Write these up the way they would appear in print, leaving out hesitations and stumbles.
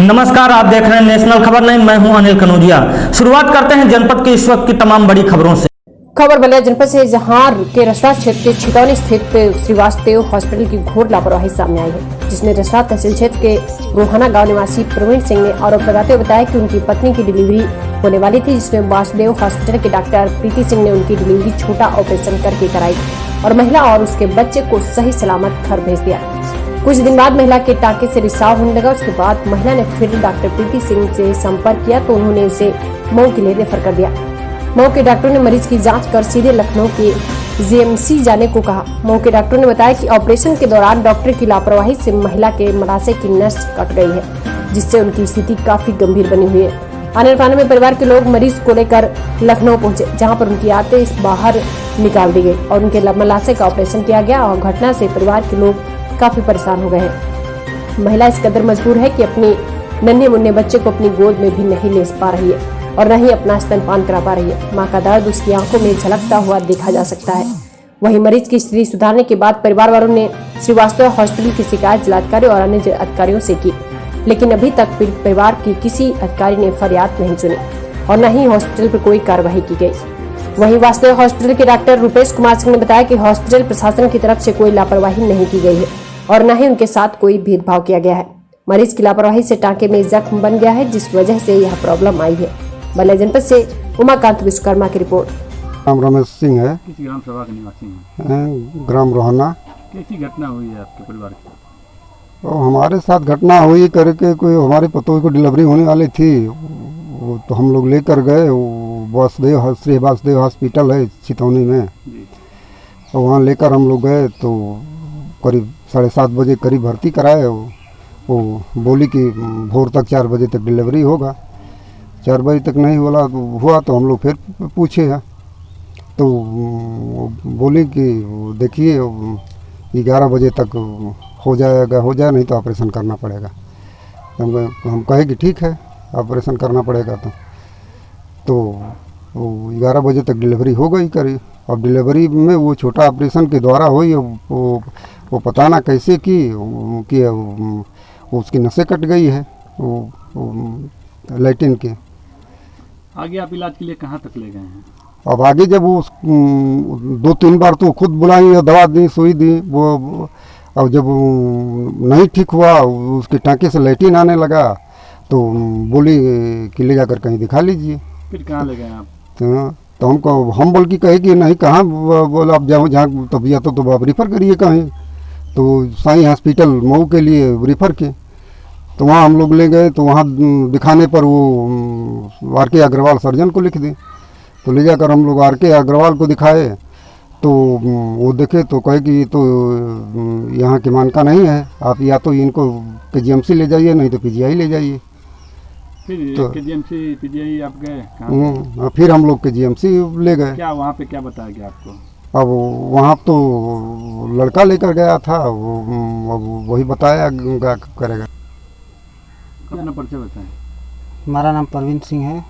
नमस्कार, आप देख रहे हैं नेशनल खबर 9। मैं हूं अनिल कनौजिया। शुरुआत करते हैं जनपद के इस वक्त की तमाम बड़ी खबरों से। खबर बलिया जनपद से, जहां के रसड़ा क्षेत्र के छितौनी स्थित श्रीवास्तव हॉस्पिटल की घोर लापरवाही सामने आई है, जिसमें रसड़ा तहसील क्षेत्र के रोहाना गांव निवासी प्रवीण सिंह ने आरोप लगाते हुए बताया कि उनकी पत्नी की डिलीवरी होने वाली थी, जिसमें वासुदेव हॉस्पिटल के डॉक्टर प्रीति सिंह ने उनकी डिलीवरी छोटा ऑपरेशन करके कराई और महिला और उसके बच्चे को सही सलामत घर भेज दिया। कुछ दिन बाद महिला के टाके से रिसाव होने लगा। उसके बाद महिला ने फिर डॉक्टर प्रीति सिंह से संपर्क किया तो उन्होंने उसे मऊ के लिए रेफर कर दिया। मऊ के डॉक्टरों ने मरीज की जांच कर सीधे लखनऊ के जीएमसी जाने को कहा। मऊ के डॉक्टरों ने बताया कि ऑपरेशन के दौरान डॉक्टर की लापरवाही से महिला के मलाशय की नस कट गई है, जिससे उनकी स्थिति काफी गंभीर बनी हुई है। आने पाने में परिवार के लोग मरीज को लेकर लखनऊ पहुंचे, जहां पर उनकी आते बाहर निकाल दी गई और उनके मलाशय का ऑपरेशन किया गया और घटना से परिवार के लोग काफी परेशान हो गए हैं। महिला इस कदर मजबूर है कि अपने नन्हे मुन्ने बच्चे को अपनी गोद में भी नहीं ले पा रही है और न ही अपना स्तनपान करा पा रही है। मां का दर्द उसकी आंखों में झलकता हुआ देखा जा सकता है। वहीं मरीज की स्थिति सुधारने के बाद परिवार वालों ने श्रीवास्तव हॉस्पिटल की शिकायत जिलाधिकारी और अन्य अधिकारियों से की, लेकिन अभी तक पीड़ित परिवार की किसी अधिकारी ने फरियाद नहीं सुनी और न ही हॉस्पिटल पर कोई कार्रवाई की गई। वहीं वासुदेव हॉस्पिटल के डॉक्टर रुपेश कुमार सिंह ने बताया कि हॉस्पिटल प्रशासन की तरफ से कोई लापरवाही नहीं की गई है और न ही उनके साथ कोई भेदभाव किया गया है। मरीज की लापरवाही से टांके में जख्म बन गया है, जिस वजह से यह प्रॉब्लम आई है। बलिया जनपद से उमाकांत विश्वकर्मा की रिपोर्ट। नाम रमेश सिंह है। किस ग्राम सभा के निवासी हैं? ग्राम रोहाना। कैसी घटना हुई है आपके परिवार की? तो हमारे साथ घटना हुई करके कोई हमारे पतोही को डिलीवरी होने वाली थी, वो तो हम लोग लेकर गए। वासुदेव श्री वासुदेव हॉस्पिटल है छितौनी में, तो वहाँ लेकर हम लोग गए तो करीब 7:30 बजे करीब भर्ती कराए। वो बोली कि भोर तक 4 बजे तक डिलीवरी होगा। 4 बजे तक नहीं हुआ तो हम लोग फिर पूछे हैं तो बोली कि देखिए 11 बजे तक हो जाए नहीं तो ऑपरेशन करना पड़ेगा। हम कहे कि ठीक है, ऑपरेशन करना पड़ेगा। तो 11 बजे तक डिलीवरी हो गई करी। और डिलीवरी में वो छोटा ऑपरेशन के द्वारा हुई, वो पता ना कैसे कि उसकी नसें कट गई है लैट्रिन के। आगे आप इलाज के लिए कहाँ तक ले गए हैं? अब आगे जब वो 2-3 बार तो खुद बुलाई, दवा दी, सुई दी, वो और जब नहीं ठीक हुआ, उसके टाँके से लैट्रिन आने लगा तो बोली कि ले जाकर कहीं दिखा लीजिए। फिर कहाँ ले गए आप? तो हम बोल के कहे कि नहीं, कहाँ बोला आप जाओ जहाँ तबीयत हो तो आप रिफ़र करिए कहीं। तो साईं हॉस्पिटल मऊ के लिए रिफ़र किए, तो वहाँ हम लोग ले गए। तो वहाँ दिखाने पर वो आर के अग्रवाल सर्जन को लिख दी। तो ले जाकर हम लोग आर के अग्रवाल को दिखाए तो वो देखे तो कहे कि ये तो यहाँ के मानका नहीं है, आप या तो इनको KGMC ले जाइए नहीं तो PGI ले जाइए। फिर तो KGMC PGI आप गए कहाँ? फिर हम लोग KGMC ले गए। क्या वहाँ पे क्या बताया गया आपको? अब वहाँ तो लड़का लेकर गया था, वही बताया करेगा। अपना परिचय बताएं। हमारा नाम प्रवीण सिंह है।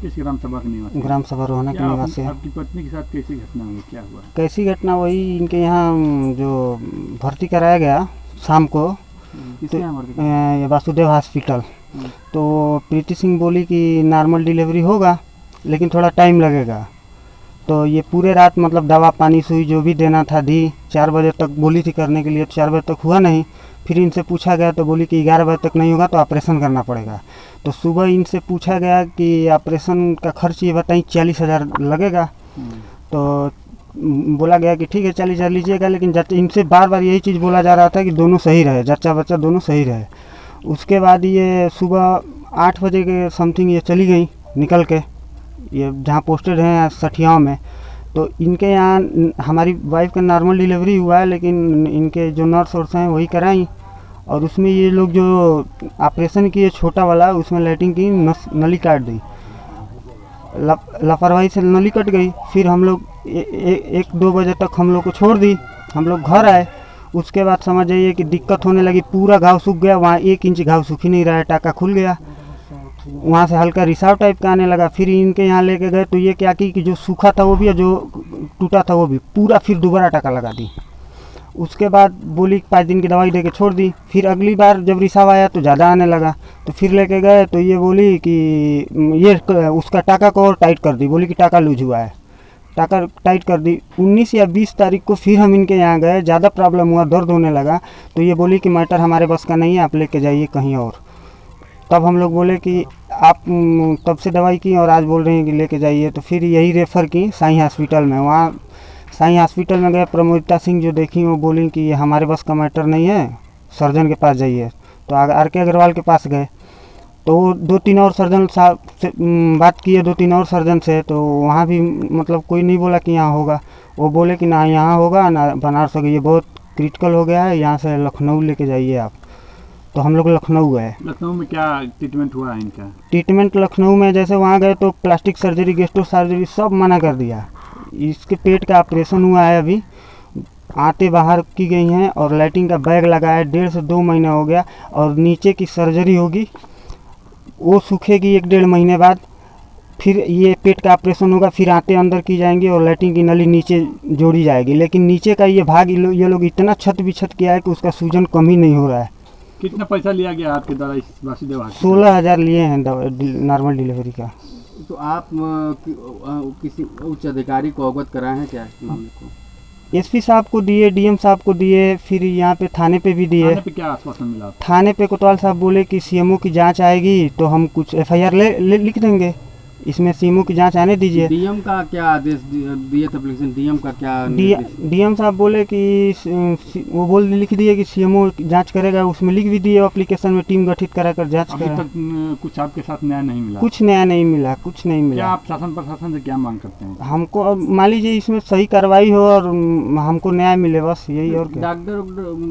किस ग्राम सभा के निवासी? ग्राम सभा रोहाना के निवासी है। आपकी पत्नी के साथ कैसी घटना हुई, क्या हुआ? कैसी घटना? वही इनके यहाँ जो भर्ती कराया गया शाम को, तो वासुदेव हॉस्पिटल। तो प्रीति सिंह बोली कि नॉर्मल डिलीवरी होगा लेकिन थोड़ा टाइम लगेगा। तो ये पूरे रात मतलब दवा पानी सुई जो भी देना था दी। 4 बजे तक बोली थी करने के लिए, 4 बजे तक हुआ नहीं। फिर इनसे पूछा गया तो बोली कि 11 बजे तक नहीं होगा तो ऑपरेशन करना पड़ेगा। तो सुबह इनसे पूछा गया कि ऑपरेशन का खर्च ये बताइए 40,000 लगेगा। तो बोला गया कि ठीक है 40,000 लीजिएगा, लेकिन इनसे बार बार यही चीज़ बोला जा रहा था कि दोनों सही रहे, जच्चा बच्चा दोनों सही रहे। उसके बाद ये सुबह 8 बजे के समथिंग ये चली गई निकल के, ये जहाँ पोस्टेड हैं सठियाओं में। तो इनके यहाँ हमारी वाइफ का नॉर्मल डिलीवरी हुआ है, लेकिन इनके जो नर्स वर्स हैं वही कराई। और उसमें ये लोग जो ऑपरेशन किए छोटा वाला, उसमें लैट्रिन की नली काट दी। लापरवाही से नली कट गई। फिर हम लोग 1-2 बजे तक हम लोग को छोड़ दी, हम लोग घर आए। उसके बाद समझ जाइए कि दिक्कत होने लगी, पूरा घाव सूख गया। वहाँ 1 इंच घाव सूख ही नहीं रहा है, टाका खुल गया। वहाँ से हल्का रिसाव टाइप का आने लगा। फिर इनके यहाँ लेके गए तो ये क्या कि जो सूखा था वो भी और जो टूटा था वो भी पूरा फिर दोबारा टाका लगा दी। उसके बाद बोली 5 दिन की दवाई दे के छोड़ दी। फिर अगली बार जब रिसाव आया तो ज़्यादा आने लगा, तो फिर लेके गए तो ये बोली कि ये उसका टाका को और टाइट कर दी, बोली कि टाका लूज हुआ है, टाका टाइट कर दी। 19 या 20 तारीख को फिर हम इनके यहाँ गए, ज़्यादा प्रॉब्लम हुआ, दर्द होने लगा, तो ये बोली कि मैटर हमारे बस का नहीं है, आप लेके जाइए कहीं और। तब हम लोग बोले कि आप तब से दवाई की और आज बोल रहे हैं कि लेके जाइए, तो फिर यही रेफ़र की साईं हॉस्पिटल में। वहाँ साईं हॉस्पिटल में गए, प्रमोदिता सिंह जो देखी वो बोली कि ये हमारे बस का मैटर नहीं है, सर्जन के पास जाइए। तो आर.के. अग्रवाल के पास गए, तो 2-3 और सर्जन साहब से बात किए, 2-3 और सर्जन से, तो वहाँ भी मतलब कोई नहीं बोला कि यहाँ होगा। वो बोले कि ना यहाँ होगा ना बनारस होगा, ये बहुत क्रिटिकल हो गया है, यहाँ से लखनऊ लेके जाइए आप। तो हम लोग लखनऊ गए। लखनऊ में क्या ट्रीटमेंट हुआ है इनका? ट्रीटमेंट लखनऊ में जैसे वहाँ गए तो प्लास्टिक सर्जरी, गैस्ट्रो सर्जरी सब मना कर दिया। इसके पेट का ऑपरेशन हुआ है, अभी आंतें बाहर की गई हैं और लाइटिंग का बैग लगा है, 1.5 से 2 महीना हो गया। और नीचे की सर्जरी होगी, वो सूखेगी 1-1.5 महीने बाद। फिर ये पेट का ऑपरेशन होगा, फिर आंतें अंदर की जाएंगी और लैट्रिन की नली नीचे जोड़ी जाएगी। लेकिन नीचे का ये भाग ये लोग इतना छत बिछत किया है कि उसका सूजन कम ही नहीं हो रहा है। कितना पैसा लिया गया आपके द्वारा इस वासुदेव हॉस्पिटल? 16,000 लिए हैं नॉर्मल डिलीवरी का। तो आप किसी उच्च अधिकारी को अवगत कराए हैं क्या इस मामले को? एसपी साहब को दिए, डीएम साहब को दिए, फिर यहाँ पे थाने पे भी दिए। थाने पे क्या आश्वासन मिला? थाने पे कोतवाल साहब बोले कि सीएमओ की जांच आएगी तो हम कुछ एफआईआर लिख देंगे, इसमें सीएमओ की जांच आने दीजिए। डीएम का क्या आदेश दिए थे? एप्लीकेशन डीएम का क्या डीएम साहब बोले कि वो लिख दिए कि सीएमओ जांच करेगा, उसमें लिख भी दिए एप्लीकेशन में टीम गठित कराकर जांच अभी करेगा। तक कुछ आपके साथ न्याय नहीं मिला? कुछ नया नहीं मिला, कुछ नहीं क्या मिला। आप शासन प्रशासन से क्या मांग करते हैं? हमको मान लीजिए इसमें सही कार्रवाई हो और हमको न्याय मिले, बस यही। और क्या? डॉक्टर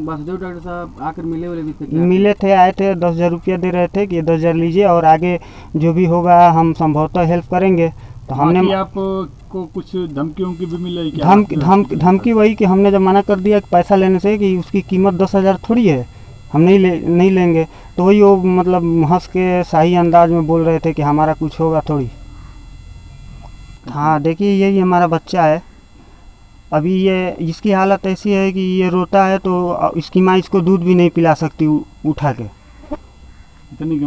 वासुदेव डॉक्टर साहब आकर मिले भी थे क्या? मिले थे, आए थे, 10,000 रुपया दे रहे थे कि ये 10,000 लीजिए और आगे जो भी होगा हम संभवतः हेल्प करेंगे। तो हमने आपको कुछ धमकियों की भी मिली क्या? धमकी वही कि हमने जब मना कर दिया कि पैसा लेने से कि उसकी कीमत 10,000 थोड़ी है, हम नहीं लेंगे, तो वही वो मतलब हंस के शाही अंदाज में बोल रहे थे कि हमारा कुछ होगा थोड़ी। हाँ देखिए, यही हमारा बच्चा है, अभी ये इसकी हालत ऐसी है कि ये रोता है तो इसकी माँ इसको दूध भी नहीं पिला सकती उठा के, इतनी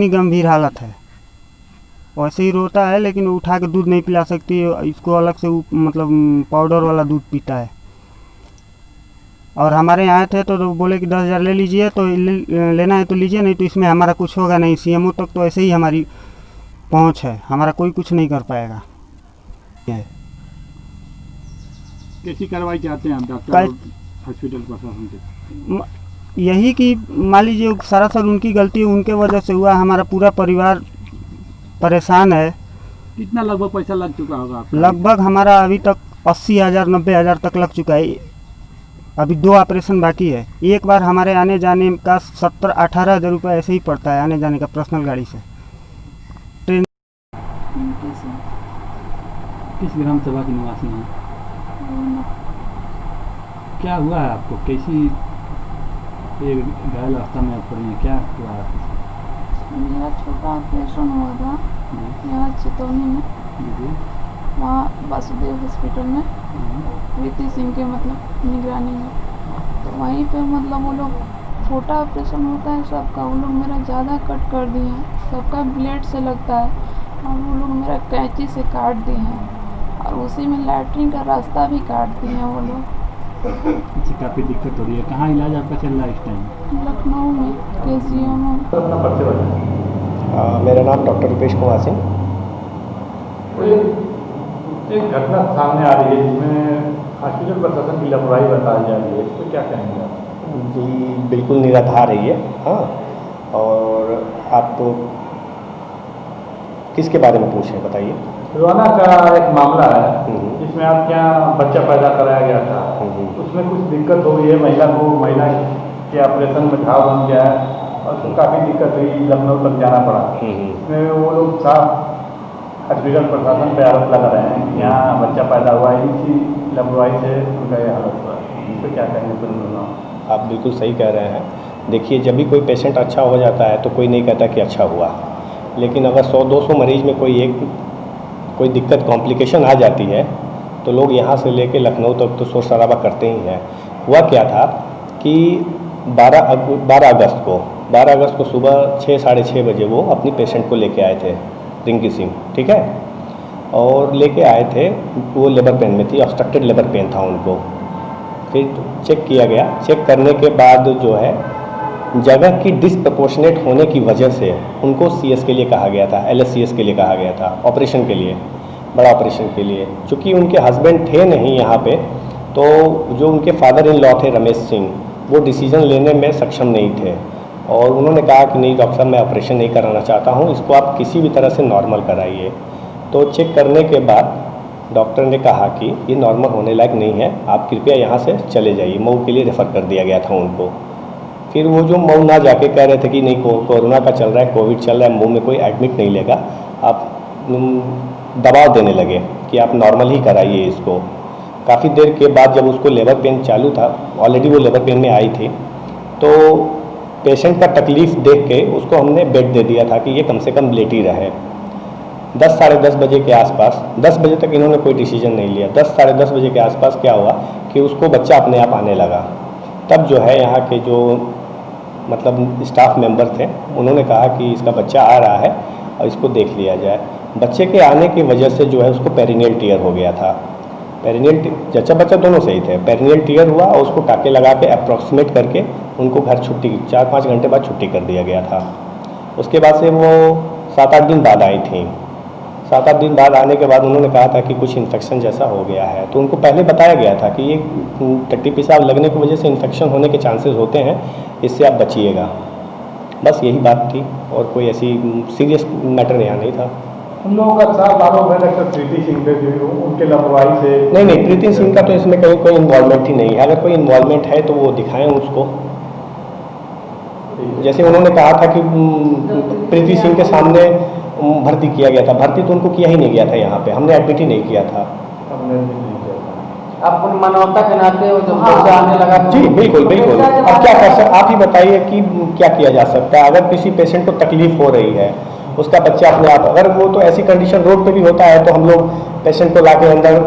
गंभीर हालत है। वैसे ही रोता है लेकिन उठा के दूध नहीं पिला सकती, इसको अलग से मतलब पाउडर वाला दूध पीता है। और हमारे यहाँ थे तो बोले कि 10,000 ले लीजिए, तो लेना है तो लीजिए, नहीं तो इसमें हमारा कुछ होगा नहीं। सीएमओ तक तो ऐसे ही हमारी पहुँच है, हमारा कोई कुछ नहीं कर पाएगा। कैसी कार्रवाई चाहते हैं आप डॉक्टर हॉस्पिटल प्रशासन से? यही कि मान लीजिए सरासर उनकी गलती, उनके वजह से हुआ, हमारा पूरा परिवार परेशान है। कितना लगभग पैसा लग चुका होगा आपका? लगभग हमारा अभी तक 80,000 90,000 तक लग चुका है। अभी 2 ऑपरेशन बाकी है। एक बार हमारे आने जाने का 17-18 हज़ार रुपये ऐसे ही पड़ता है, आने जाने का पर्सनल गाड़ी से। ट्रेन किस ग्राम सभा के निवासी हैं? क्या हुआ है आपको? कैसी घायल अवस्था में आप पड़ी हैं? क्या हुआ है? मेरा छोटा ऑपरेशन हुआ था यहाँ चितौनी में, वहाँ वासुदेव हॉस्पिटल में, प्रीति सिंह के मतलब निगरानी में। तो वहीं पे मतलब वो लोग छोटा ऑपरेशन होता है सबका, वो लोग मेरा ज़्यादा कट कर दिए हैं, सबका ब्लेड से लगता है और वो लोग मेरा कैंची से काट दिए हैं और उसी में लैट्रिन का रास्ता भी काट दिए हैं वो लोग। इससे काफ़ी दिक्कत हो रही है। कहाँ इलाज आपका चल रहा है इस टाइम? लखनऊ में KCM में। अपना परिचय बताइए। मेरा नाम डॉक्टर रुपेश कुमार सिंह। एक घटना सामने आ रही है जिसमें हॉस्पिटल प्रशासन की लापरवाही बताई जा रही है, इस पर क्या कहेंगे आप? जी बिल्कुल निराधार है ये। हाँ, और आप किसके बारे में पूछ रहे हैं बताइए? रोना का एक मामला है जिसमें आपके यहाँ बच्चा पैदा कराया गया था, उसमें कुछ दिक्कत हो गई है महिला को, महिला के ऑपरेशन में घाव बन गया है और उसको काफ़ी दिक्कत हुई, लखनऊ तक जाना पड़ा। इसमें वो लोग साफ हॉस्पिटल प्रशासन पे आरोप लगा रहे हैं कि यहाँ बच्चा पैदा हुआ है, इसी लापरवाही से उनका ये हालत हुआ है। इस पर क्या कहेंगे? सुन, आप बिल्कुल सही कह रहे हैं। देखिए, जब भी कोई पेशेंट अच्छा हो जाता है तो कोई नहीं कहता कि अच्छा हुआ, लेकिन अगर 100-200 मरीज में कोई दिक्कत कॉम्प्लिकेशन आ जाती है तो लोग यहाँ से लेके लखनऊ तक तो शोर शराबा करते ही हैं। हुआ क्या था कि 12 अगस्त को सुबह 6 साढ़े 6 बजे वो अपनी पेशेंट को लेके आए थे, रिंकी सिंह, ठीक है। और लेके आए थे, वो लेबर पेन में थी, ऑब्स्ट्रक्टेड लेबर पेन था उनको। फिर चेक किया गया, चेक करने के बाद जो है जगह की डिसप्रपोर्शनेट होने की वजह से उनको CS के लिए कहा गया था, LSCS के लिए कहा गया था, ऑपरेशन के लिए, बड़ा ऑपरेशन के लिए। चूँकि उनके हस्बैंड थे नहीं यहाँ पे, तो जो उनके फादर इन लॉ थे रमेश सिंह, वो डिसीजन लेने में सक्षम नहीं थे और उन्होंने कहा कि नहीं डॉक्टर साहब, मैं ऑपरेशन नहीं कराना चाहता हूँ, इसको आप किसी भी तरह से नॉर्मल कराइए। तो चेक करने के बाद डॉक्टर ने कहा कि ये नॉर्मल होने लायक नहीं है, आप कृपया यहाँ से चले जाइए। मऊ के लिए रेफ़र कर दिया गया था उनको। फिर वो जो मऊ ना जाके कह रहे थे कि नहीं कोरोना का चल रहा है, कोविड चल रहा है, मऊ में कोई एडमिट नहीं लेगा, आप दबाव देने लगे कि आप नॉर्मल ही कराइए इसको। काफ़ी देर के बाद जब उसको लेबर पेन चालू था, ऑलरेडी वो लेबर पेन में आई थी, तो पेशेंट का तकलीफ़ देख के उसको हमने बेड दे दिया था कि ये कम से कम लेटी रहे। 10 साढ़े 10 बजे के आसपास, 10 बजे तक इन्होंने कोई डिसीजन नहीं लिया। 10 साढ़े 10 बजे के आसपास क्या हुआ कि उसको बच्चा अपने आप आने लगा। तब जो है यहाँ के जो मतलब स्टाफ मेंबर थे, उन्होंने कहा कि इसका बच्चा आ रहा है और इसको देख लिया जाए। बच्चे के आने की वजह से जो है उसको पेरिनियल टीयर हो गया था। पेरिनियल जच्चा बच्चा दोनों सही थे, पेरिनियल टीयर हुआ और उसको टाके लगा के अप्रॉक्सीमेट करके उनको घर छुट्टी 4-5 घंटे बाद छुट्टी कर दिया गया था। उसके बाद से वो 7-8 दिन बाद आई थी। 7-8 दिन बाद आने के बाद उन्होंने कहा था कि कुछ इन्फेक्शन जैसा हो गया है। तो उनको पहले बताया गया था कि ये टट्टी पेशाब लगने की वजह से इन्फेक्शन होने के चांसेस होते हैं, इससे आप बचिएगा। बस यही बात थी और कोई ऐसी सीरियस मैटर यहाँ नहीं था। उन लोगों का साफ आरोप है डॉक्टर प्रीति सिंह पे, जो उनके लापरवाही से। नहीं, प्रीति सिंह का तो इसमें कहीं कोई इन्वॉल्वमेंट ही नहीं है। अगर कोई इन्वॉल्वमेंट है तो वो दिखाएं उसको। जैसे उन्होंने कहा था कि प्रीति सिंह के सामने भर्ती किया गया था, भर्ती तो उनको किया ही नहीं गया था यहाँ पे, हमने एडमिट ही नहीं किया था। आप मानवता के नाते जब बच्चा आने लगा जी बिल्कुल। अब क्या कर सकते, आप ही बताइए कि क्या किया जा सकता है। अगर किसी पेशेंट को तकलीफ हो रही है, उसका बच्चा अपने आप, अगर वो तो ऐसी कंडीशन रोड पे भी होता है तो हम लोग पेशेंट को लाके अंदर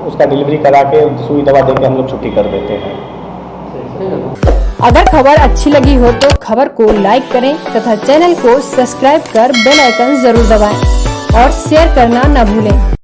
उसका डिलीवरी करा के सुई दवा दे के हम लोग छुट्टी कर देते हैं। अगर खबर अच्छी लगी हो तो खबर को लाइक करें तथा चैनल को सब्सक्राइब कर बेल आइकन जरूर दबाएं और शेयर करना न भूलें।